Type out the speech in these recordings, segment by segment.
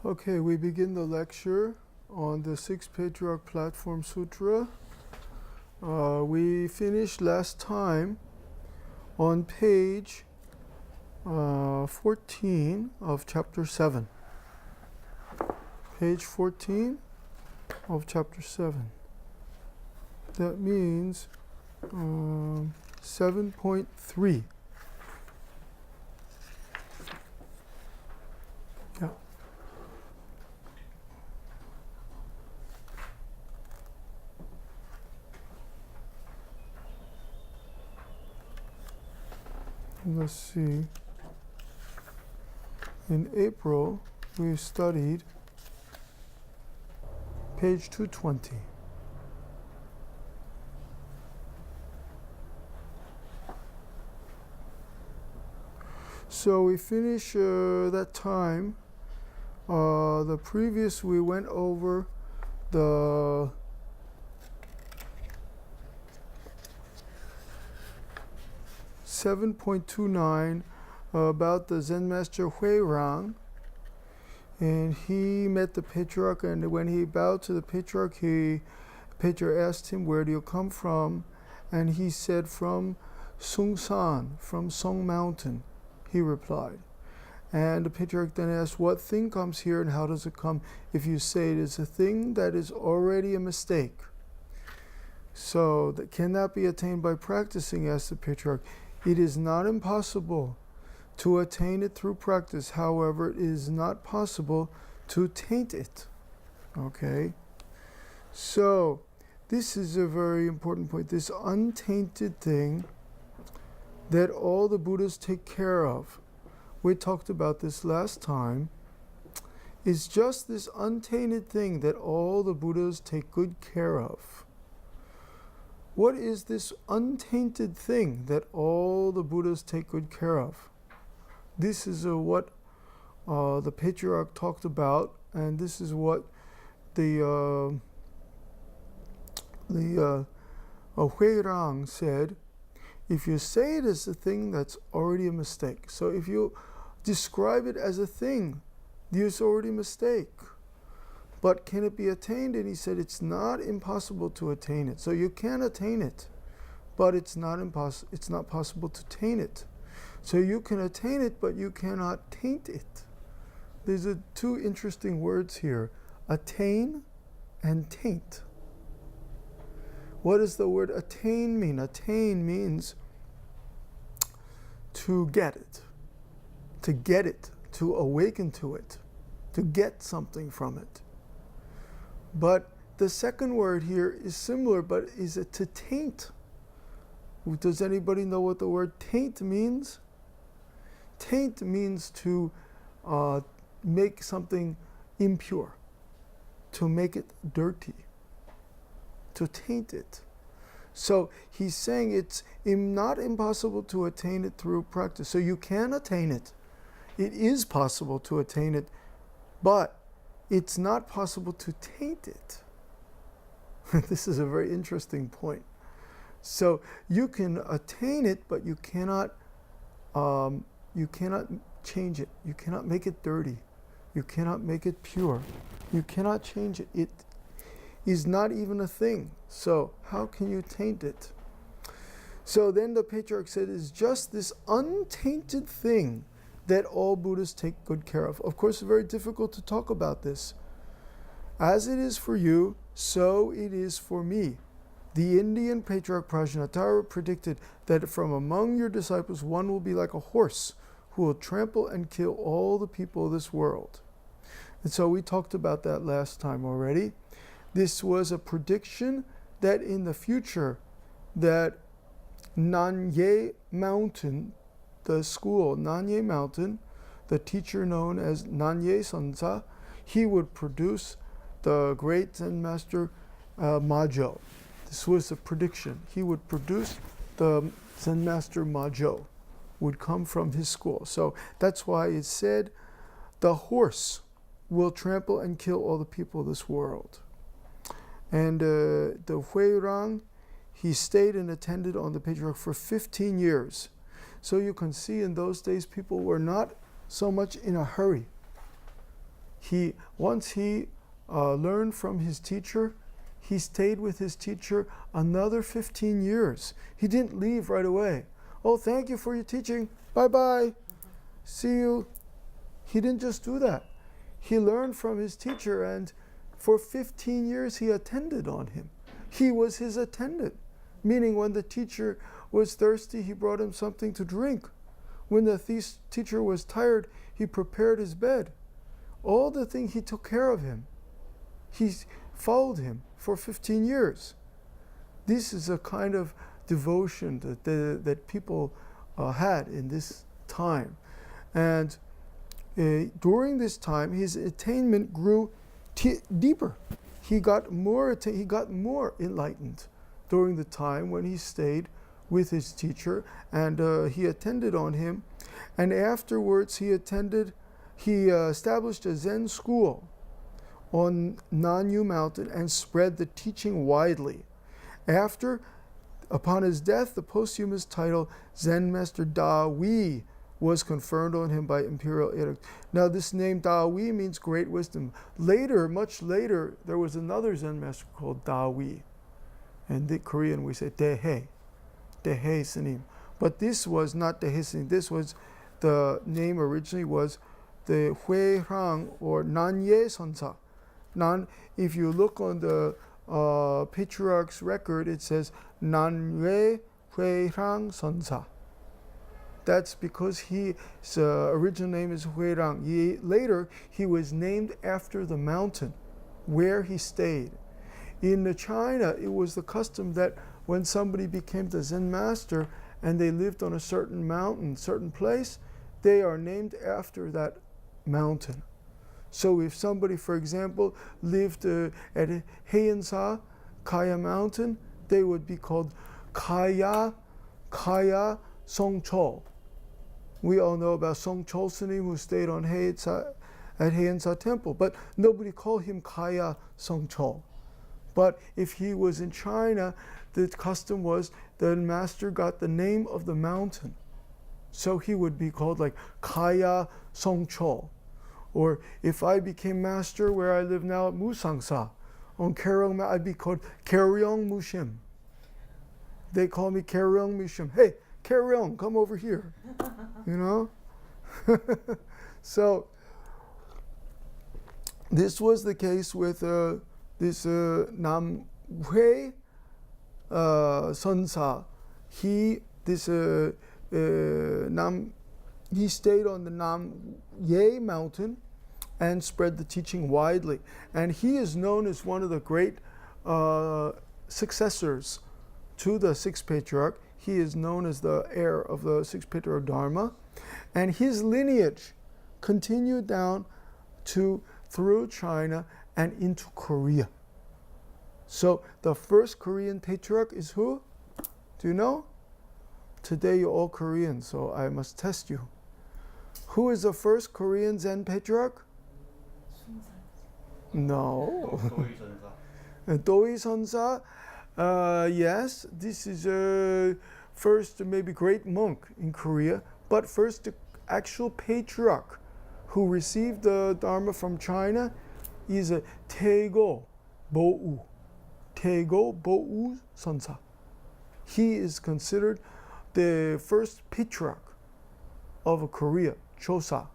Okay, we begin the lecture on the Sixth Patriarch Platform Sutra. We finished last time on page 14 of chapter 7. Page 14 of chapter 7. That means 7.3. Yeah. Let's see. In April, we studied page 220. So we finished that time. The previous, we went over the (7.29) about the Zen master Huirang, and he met the patriarch, and when he bowed to the patriarch, patriarch asked him, "Where do you come from?" And he said, "From Sungsan, from Song Mountain," he replied. And the patriarch then asked, "What thing comes here, and how does it come if you say it is a thing that is already a mistake?" So that cannot be attained by practicing, asked the patriarch. It is not impossible to attain it through practice. However, it is not possible to taint it. Okay? So, this is a very important point. This untainted thing that all the Buddhas take care of, we talked about this last time, is just this untainted thing that all the Buddhas take good care of. What is this untainted thing that all the Buddhas take good care of? This is what the patriarch talked about, and this is what the Huirang said. If you say it as a thing, that's already a mistake. So if you describe it as a thing, there's already a mistake. But can it be attained? And he said it's not impossible to attain it. So you can attain it, but it's not possible to taint it. So you can attain it, but you cannot taint it. There's two interesting words here: attain and taint. What does the word attain mean? Attain means to get it, to awaken to it, to get something from it. But the second word here is similar, but is it to taint? Does anybody know what the word taint means? Taint means to make something impure, to make it dirty, to taint it. So he's saying it's not impossible to attain it through practice. So you can attain it. It is possible to attain it, but it's not possible to taint it. This is a very interesting point. So you can attain it, but you cannot change it. You cannot make it dirty. You cannot make it pure. You cannot change it. It is not even a thing. So how can you taint it? So then the patriarch said, it's just this untainted thing that all Buddhists take good care of. Of course, it's very difficult to talk about this. As it is for you, so it is for me. The Indian patriarch Prajnatara predicted that from among your disciples, one will be like a horse who will trample and kill all the people of this world. And so we talked about that last time already. This was a prediction that in the future, that Nanye Mountain, the school, Nanye Mountain, the teacher known as Nanye Sansa, he would produce the great Zen master Majo. This was a prediction. He would produce the Zen master Majo, would come from his school. So that's why it said, the horse will trample and kill all the people of this world. And the Huirang, he stayed and attended on the patriarch for 15 years. So you can see in those days people were not so much in a hurry. Once he learned from his teacher, he stayed with his teacher another 15 years. He didn't leave right away. Oh, thank you for your teaching. Bye-bye. See you. He didn't just do that. He learned from his teacher, and for 15 years he attended on him. He was his attendant, meaning when the teacher was thirsty, he brought him something to drink. When the teacher was tired, he prepared his bed. All the things, he took care of him. He followed him for 15 years. This is a kind of devotion that people had in this time. And during this time, his attainment grew deeper. He got more enlightened during the time when he stayed with his teacher, and he attended on him. And afterwards, he established a Zen school on Nanyu Mountain and spread the teaching widely. Upon his death, the posthumous title Zen Master Da Wei was conferred on him by imperial edict. Now, this name Da Wei means great wisdom. Later, much later, there was another Zen master called Da Wei. In the Korean, we say Daehae Snim. But this was not Daehae Snim. This was, the name originally was the Huirang or Nanye Sonsa. If you look on the patriarch's record, it says Nanye Huirang Sonsa. That's because his original name is Huirang. Later, he was named after the mountain where he stayed. In China, it was the custom that when somebody became the Zen master and they lived on a certain mountain, certain place, they are named after that mountain. So if somebody, for example, lived at Heiansa, Kaya Mountain, they would be called Kaya Songchol. We all know about Songchol Snim, who stayed on at Heiansa Temple, but nobody called him Kaya Songchol. But if he was in China, the custom was the master got the name of the mountain. So he would be called like Kaya Songchol. Or if I became master where I live now at Musangsa, on Karyong, I'd be called Karyong Mushim. They call me Karyong Mushim. Hey, Karyong, come over here. You know? So this was the case with this Nam Hui Sonsa. He stayed on the Nam Ye mountain and spread the teaching widely. And he is known as one of the great successors to the sixth patriarch. He is known as the heir of the sixth patriarch Dharma. And his lineage continued down through China and into Korea. So the first Korean patriarch is who? Do you know? Today you're all Korean, so I must test you. Who is the first Korean Zen patriarch? No. Doi Sonsa. Yes, this is a first maybe great monk in Korea, but first the actual patriarch who received the Dharma from China is a Taego Bo'u. Taego Bo'u Sonsa. He is considered the first patriarch of Korea, Chosa.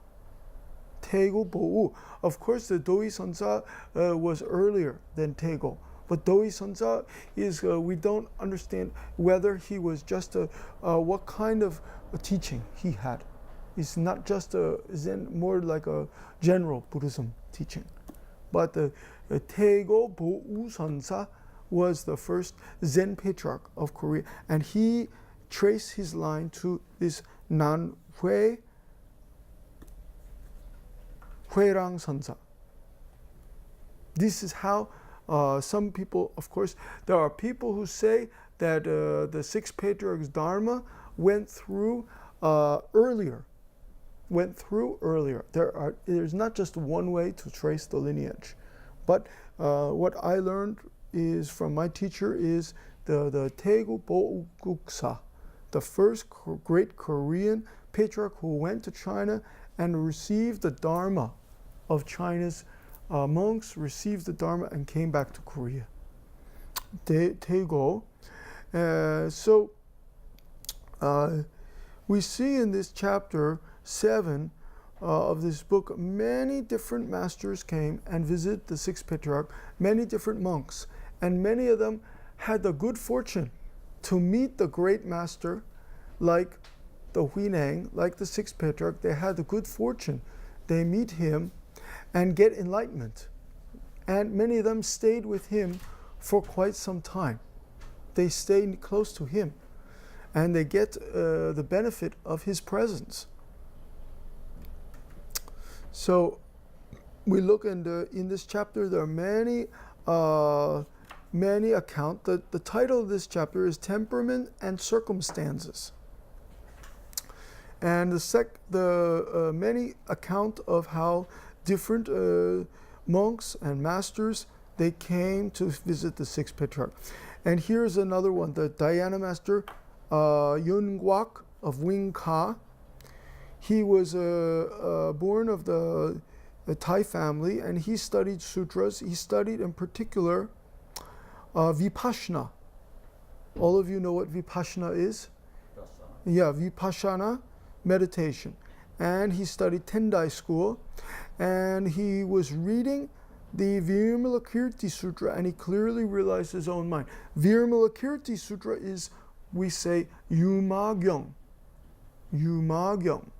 Taego Bo'u. Of course, the Doi Sonsa was earlier than Taego. But Doi Sonsa is, we don't understand whether he was just what kind of teaching he had. It's not just a Zen, more like a general Buddhism teaching. But the Taego Bo'u Sonsa was the first Zen patriarch of Korea, and he traced his line to this Nan Huirang Sonsa. This is how some people, of course, there are people who say that the sixth patriarch's Dharma went through earlier. There's not just one way to trace the lineage. But what I learned is from my teacher is the Taego Bo'u Guksa, the first great Korean patriarch who went to China and received the Dharma of China's monks received the Dharma and came back to Korea. Daego. So we see in this chapter 7 of this book, many different masters came and visited the sixth patriarch, many different monks, and many of them had the good fortune to meet the great master, like the Huineng, like the sixth patriarch. They had the good fortune. They meet him and get enlightenment. And many of them stayed with him for quite some time. They stayed close to him, and they get the benefit of his presence. So we look in this chapter, there are many accounts. The title of this chapter is Temperament and Circumstances. And the many account of how different monks and masters, they came to visit the sixth patriarch. And here's another one, the Dhyana master, Yun Guak of Wing Ka. He was born of the Thai family, and he studied sutras. He studied in particular Vipassana. All of you know what Vipassana is? Yeah, Vipassana meditation. And he studied Tendai school, and he was reading the Vimalakirti Sutra, and he clearly realized his own mind. Vimalakirti Sutra is, we say, Yumagyong. Yumagyong.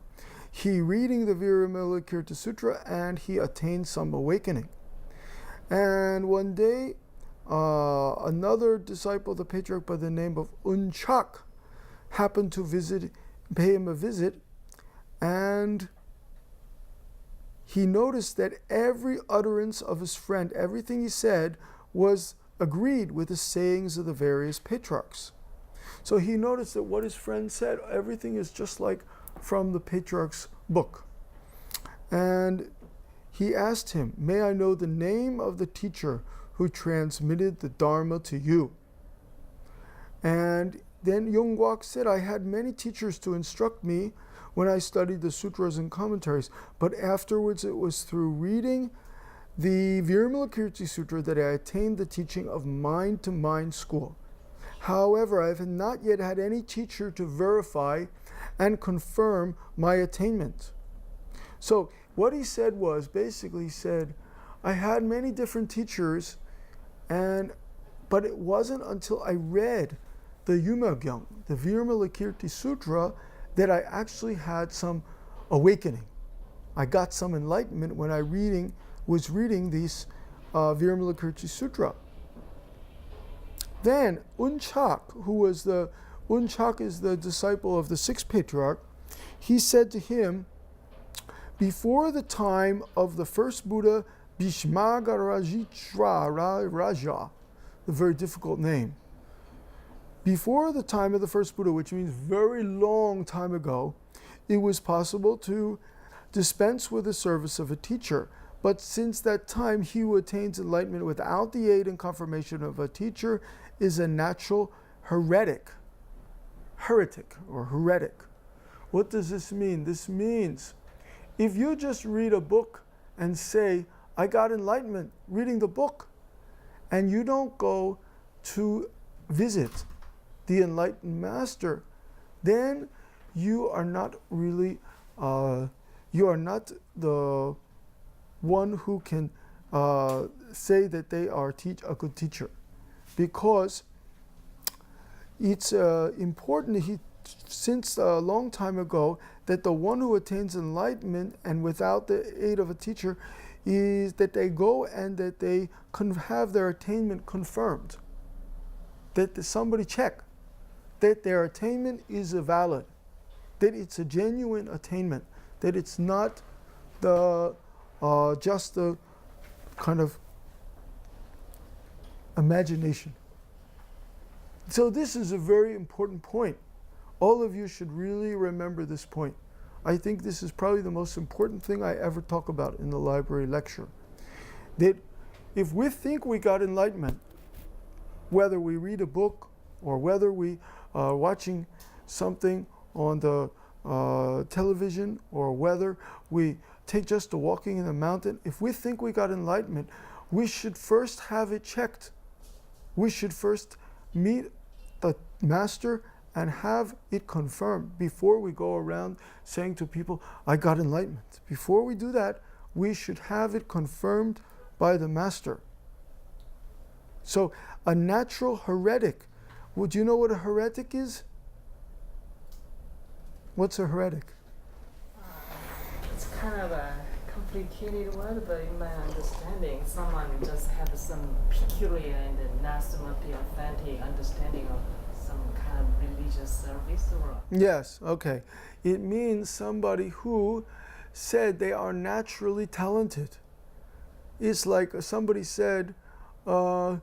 He reading the Vimalakirti Sutra, and he attained some awakening. And one day, another disciple of the patriarch by the name of Unchak happened to pay him a visit, and he noticed that every utterance of his friend, everything he said, was agreed with the sayings of the various patriarchs. So he noticed that what his friend said, everything is just like from the patriarch's book. And he asked him, "May I know the name of the teacher who transmitted the Dharma to you?" And then Yongguak said, "I had many teachers to instruct me when I studied the sutras and commentaries, but afterwards it was through reading the Vimalakirti Sutra that I attained the teaching of mind-to-mind school. However, I have not yet had any teacher to verify and confirm my attainment." So what he said was, basically he said, I had many different teachers, but it wasn't until I read the Yumagyong, the Vimalakirti Sutra, that I actually had some awakening. I got some enlightenment when I was reading these Vimalakirti Sutra. Then Unchak, Unchak is the disciple of the sixth patriarch, he said to him, "Before the time of the first Buddha, Bhishmagarajitra Raja," a very difficult name. Before the time of the first Buddha, which means very long time ago, it was possible to dispense with the service of a teacher. But since that time, he who attains enlightenment without the aid and confirmation of a teacher is a natural heretic. What does this mean? This means if you just read a book and say, I got enlightenment reading the book, and you don't go to visit the enlightened master, then you are not really, you are not the one who can say that they are a good teacher. Because it's important, since a long time ago, that the one who attains enlightenment and without the aid of a teacher is that they go and that they have their attainment confirmed. That somebody check that their attainment is valid, that it's a genuine attainment, that it's not just the kind of imagination. So this is a very important point. All of you should really remember this point. I think this is probably the most important thing I ever talk about in the library lecture. That if we think we got enlightenment, whether we read a book or whether we are watching something on the television or weather, we take just a walking in the mountain. If we think we got enlightenment, we should first have it checked. We should first meet the master and have it confirmed before we go around saying to people, I got enlightenment. Before we do that, we should have it confirmed by the master. So a natural heretic, would you know what a heretic is? What's a heretic? It's kind of a complicated word, but in my understanding, someone just has some peculiar and not some of the authentic understanding of some kind of religious service or. Yes, okay. It means somebody who said they are naturally talented. It's like somebody said, I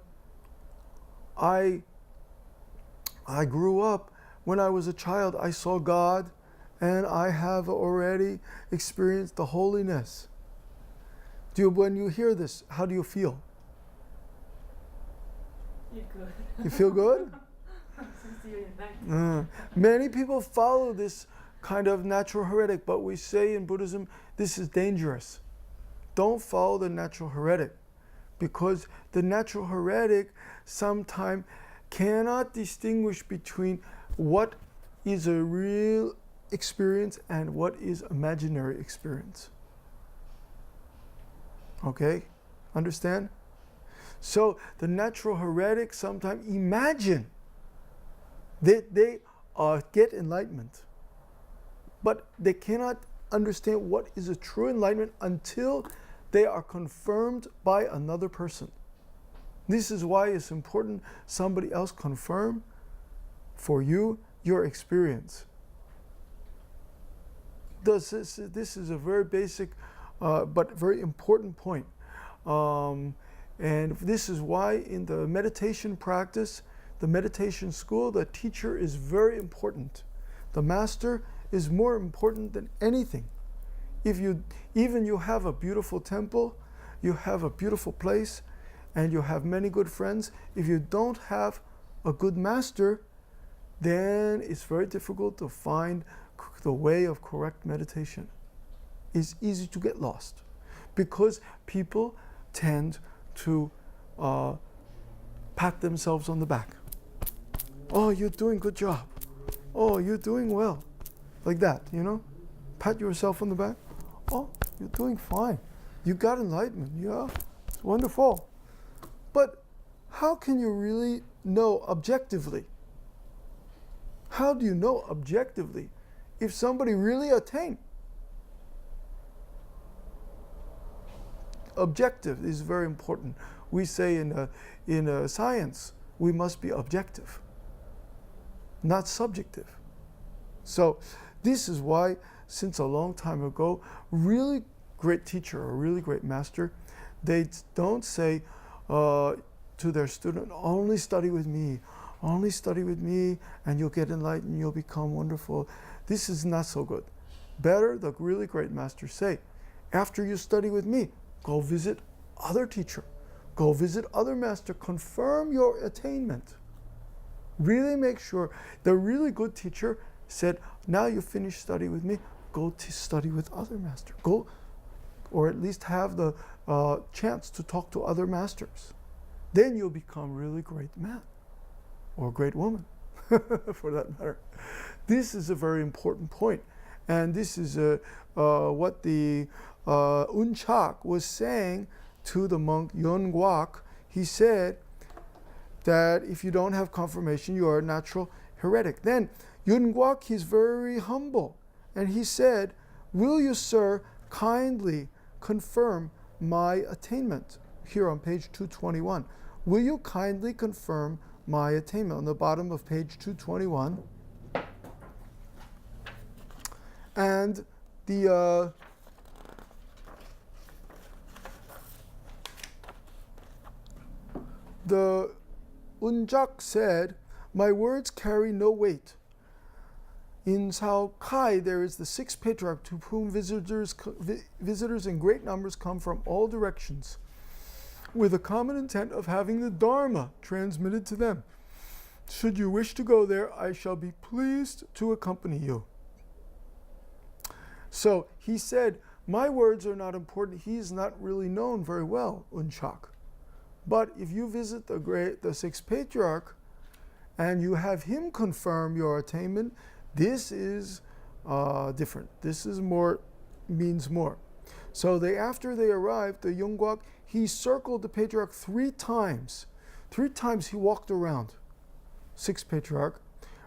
grew up, when I was a child, I saw God, and I have already experienced the holiness. When you hear this, how do you feel? You're good. You feel good? Many people follow this kind of natural heretic, but we say in Buddhism, this is dangerous. Don't follow the natural heretic, because the natural heretic sometimes cannot distinguish between what is a real experience and what is imaginary experience. Okay? Understand? So the natural heretics sometimes imagine that they get enlightenment, but they cannot understand what is a true enlightenment until they are confirmed by another person. This is why it's important somebody else confirm for you your experience. This is a very basic but very important point. And this is why in the meditation practice, the meditation school, the teacher is very important. The master is more important than anything. If you have a beautiful temple, you have a beautiful place, and you have many good friends, if you don't have a good master, then it's very difficult to find the way of correct meditation. It's easy to get lost because people tend to pat themselves on the back. Oh, you're doing good job. Oh, you're doing well. Like that, you know? Pat yourself on the back. Oh, you're doing fine. You got enlightenment. Yeah, it's wonderful. But how can you really know objectively? How do you know objectively if somebody really attained? Objective is very important. We say in science, we must be objective, not subjective. So this is why, since a long time ago, really great teacher or really great master, they don't say to their student, only study with me, and you'll get enlightened, you'll become wonderful. This is not so good. Better, the really great masters say, after you study with me, go visit other teacher, go visit other master, confirm your attainment. Really make sure. The really good teacher said, now you finish study with me, go to study with other master. Go, or at least have the chance to talk to other masters. Then you'll become really great man or great woman, for that matter. This is a very important point. And this is what the Unchak was saying to the monk Yon Guak. He said that if you don't have confirmation, you are a natural heretic. Then Yon Guak, he's very humble. And he said, will you, sir, kindly confirm my attainment? Here on page 221. Will you kindly confirm my attainment? On the bottom of page 221. And the Unjak said, my words carry no weight. In Sao Kai, there is the sixth patriarch to whom visitors in great numbers come from all directions, with a common intent of having the Dharma transmitted to them. Should you wish to go there, I shall be pleased to accompany you. So he said, my words are not important. He's not really known very well, Unchak. But if you visit the sixth patriarch and you have him confirm your attainment, this is different. This is more, means more. So after they arrived, the Yungwak, he circled the patriarch 3 times. 3 times he walked around, sixth patriarch,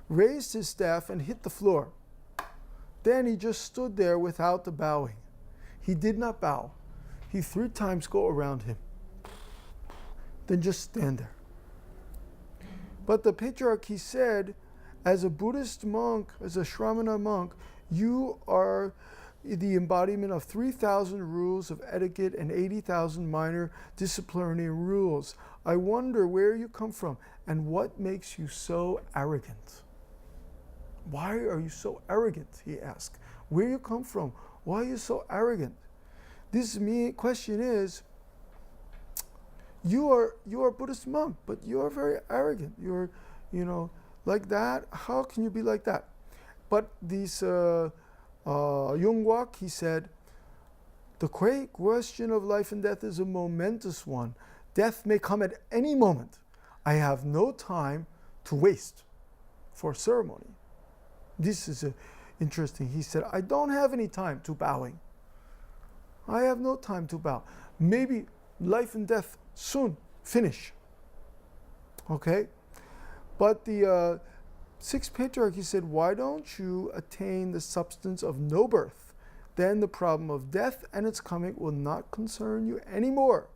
raised his staff and hit the floor. Then he just stood there without the bowing. He did not bow. He 3 times go around him. Then just stand there. But the patriarch, he said, as a Buddhist monk, as a Shramana monk, you are the embodiment of 3,000 rules of etiquette and 80,000 minor disciplinary rules. I wonder where you come from and what makes you so arrogant. Why are you so arrogant? He asked. Where you come from? Why are you so arrogant? This question is, you are a Buddhist monk, but you are very arrogant. You're, like that. How can you be like that? But this Yungwak, he said, the question of life and death is a momentous one. Death may come at any moment. I have no time to waste for ceremony. This is interesting. He said, I don't have any time to bowing. I have no time to bow. Maybe life and death soon finish. Okay? But the sixth patriarch, he said, why don't you attain the substance of no birth? Then the problem of death and its coming will not concern you anymore.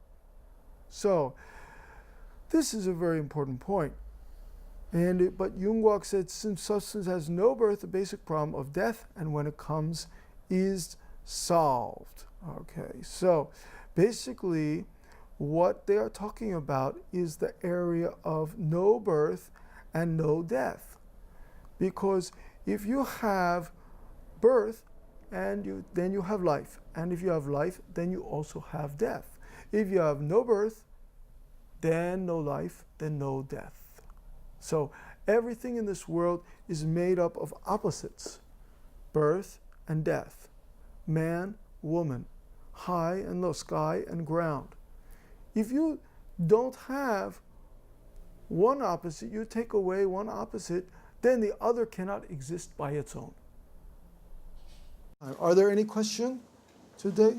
So, this is a very important point. But Yungwak said, since substance has no birth, the basic problem of death, and when it comes, is solved. Okay, so basically, what they are talking about is the area of no birth and no death. Because if you have birth, then you have life. And if you have life, then you also have death. If you have no birth, then no life, then no death. So everything in this world is made up of opposites: birth and death, man, woman, high and low, sky and ground. If you don't have one opposite, you take away one opposite, then the other cannot exist by its own. Are there any questions today?